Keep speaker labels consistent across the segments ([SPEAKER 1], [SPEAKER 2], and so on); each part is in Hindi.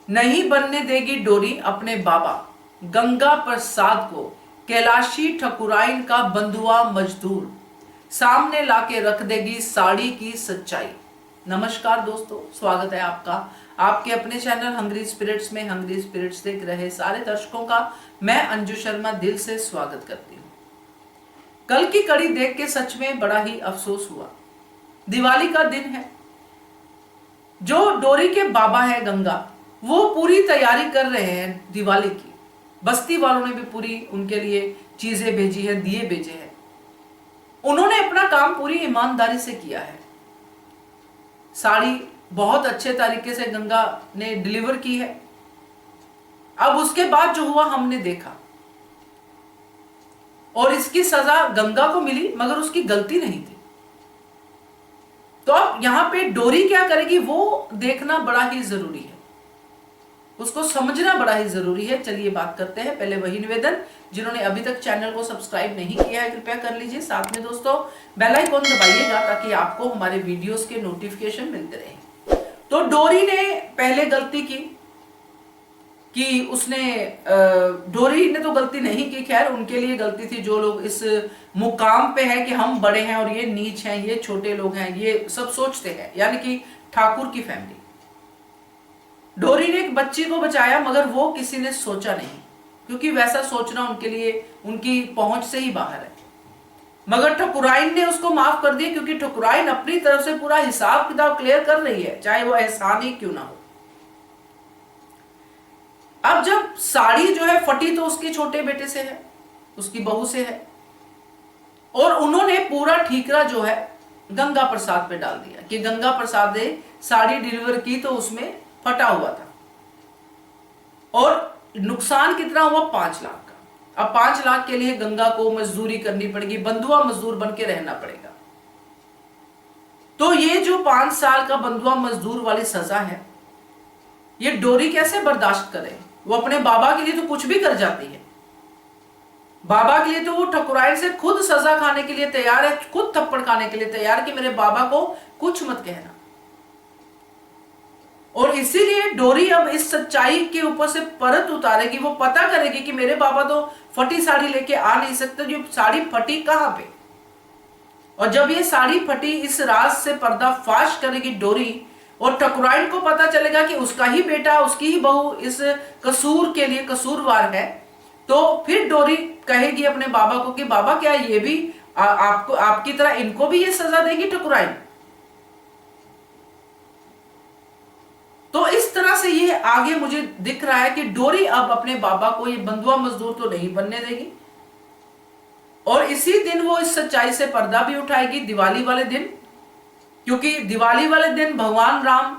[SPEAKER 1] नहीं बनने देगी डोरी अपने बाबा गंगा प्रसाद को, कैलाशी ठकुराइन का बंधुआ मजदूर सामने लाके रख देगी साड़ी की सच्चाई। नमस्कार दोस्तों, स्वागत है आपका आपके अपने चैनल हंग्री स्पिरिट्स में। हंग्री स्पिरिट्स देख रहे सारे दर्शकों का मैं अंजू शर्मा दिल से स्वागत करती हूँ। कल की कड़ी देख के सच में बड़ा ही अफसोस हुआ। दिवाली का दिन है, जो डोरी के बाबा है गंगा, वो पूरी तैयारी कर रहे हैं दिवाली की। बस्ती वालों ने भी पूरी उनके लिए चीजें भेजी है, दिए भेजे हैं। उन्होंने अपना काम पूरी ईमानदारी से किया है। साड़ी बहुत अच्छे तरीके से गंगा ने डिलीवर की है। अब उसके बाद जो हुआ हमने देखा, और इसकी सजा गंगा को मिली, मगर उसकी गलती नहीं थी। तो अब यहां पे डोरी क्या करेगी वो देखना बड़ा ही जरूरी है, उसको समझना बड़ा ही जरूरी है। चलिए बात करते हैं। पहले वही निवेदन, जिन्होंने अभी तक चैनल को सब्सक्राइब नहीं किया है कृपया कर लीजिए। साथ में दोस्तों बेल आइकॉन दबाइएगा ताकि आपको हमारे वीडियोस के नोटिफिकेशन मिलते रहे। तो डोरी ने पहले गलती की कि उसने डोरी ने तो गलती नहीं की, खैर उनके लिए गलती थी जो लोग इस मुकाम पे हैं कि हम बड़े हैं और ये नीच हैं, ये छोटे लोग हैं, ये सब सोचते हैं, यानी कि ठाकुर की फैमिली। डोरी ने एक बच्ची को बचाया, मगर वो किसी ने सोचा नहीं, क्योंकि वैसा सोचना उनके लिए उनकी पहुंच से ही बाहर है। मगर ठकुराइन ने उसको माफ कर दिया, क्योंकि ठकुराइन अपनी तरफ से पूरा हिसाब किताब क्लियर कर रही है, चाहे वो एहसान ही क्यों ना हो। अब जब साड़ी जो है फटी तो उसके छोटे बेटे से है, उसकी बहू से है, और उन्होंने पूरा ठीकरा जो है गंगा प्रसाद पे डाल दिया कि गंगा प्रसाद ने साड़ी डिलीवर की तो उसमें फटा हुआ था। और नुकसान कितना हुआ? 5 लाख का। अब 5 लाख के लिए गंगा को मजदूरी करनी पड़ेगी, बंधुआ मजदूर बन के रहना पड़ेगा। तो ये जो 5 साल का बंधुआ मजदूर वाली सजा है, ये डोरी कैसे बर्दाश्त करे? वो अपने बाबा के लिए तो कुछ भी कर जाती है। बाबा के लिए तो वो ठकुराइन से खुद सजा खाने के लिए तैयार है, खुद थप्पड़ खाने के लिए तैयार कि मेरे बाबा को कुछ मत कहना। और इसीलिए डोरी अब इस सच्चाई के ऊपर से परत उतारेगी। वो पता करेगी कि मेरे बाबा तो फटी साड़ी लेके आ नहीं सकते, जो साड़ी फटी कहां पे। और जब ये साड़ी फटी, इस राज से पर्दाफाश करेगी डोरी, और ठकुराइन को पता चलेगा कि उसका ही बेटा, उसकी ही बहू इस कसूर के लिए कसूरवार है, तो फिर डोरी कहेगी अपने बाबा को कि बाबा क्या ये भी आपको, आपकी तरह इनको भी ये सजा देगी ठकुराइन? तो इस तरह से ये आगे मुझे दिख रहा है कि डोरी अब अपने बाबा को ये बंधुआ मजदूर तो नहीं बनने देगी, और इसी दिन वो इस सच्चाई से पर्दा भी उठाएगी, दिवाली वाले दिन। क्योंकि दिवाली वाले दिन भगवान राम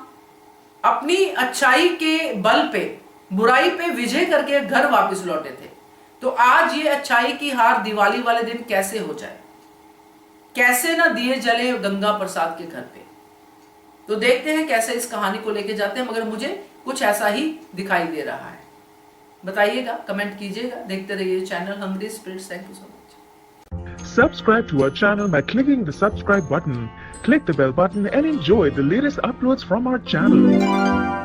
[SPEAKER 1] अपनी अच्छाई के बल पे बुराई पे विजय करके घर वापस लौटे थे। तो आज ये अच्छाई की हार दिवाली वाले दिन कैसे हो जाए, कैसे ना दिए जले गंगा प्रसाद के घर पे। तो देखते हैं कैसे इस कहानी को लेके जाते हैं, मगर मुझे कुछ ऐसा ही दिखाई दे रहा है। बताइएगा, कमेंट कीजिएगा। देखते रहिए channel hungry spirits. Thank you so much.
[SPEAKER 2] Subscribe to our channel by clicking the subscribe button. Click the bell button and enjoy the latest uploads from our channel.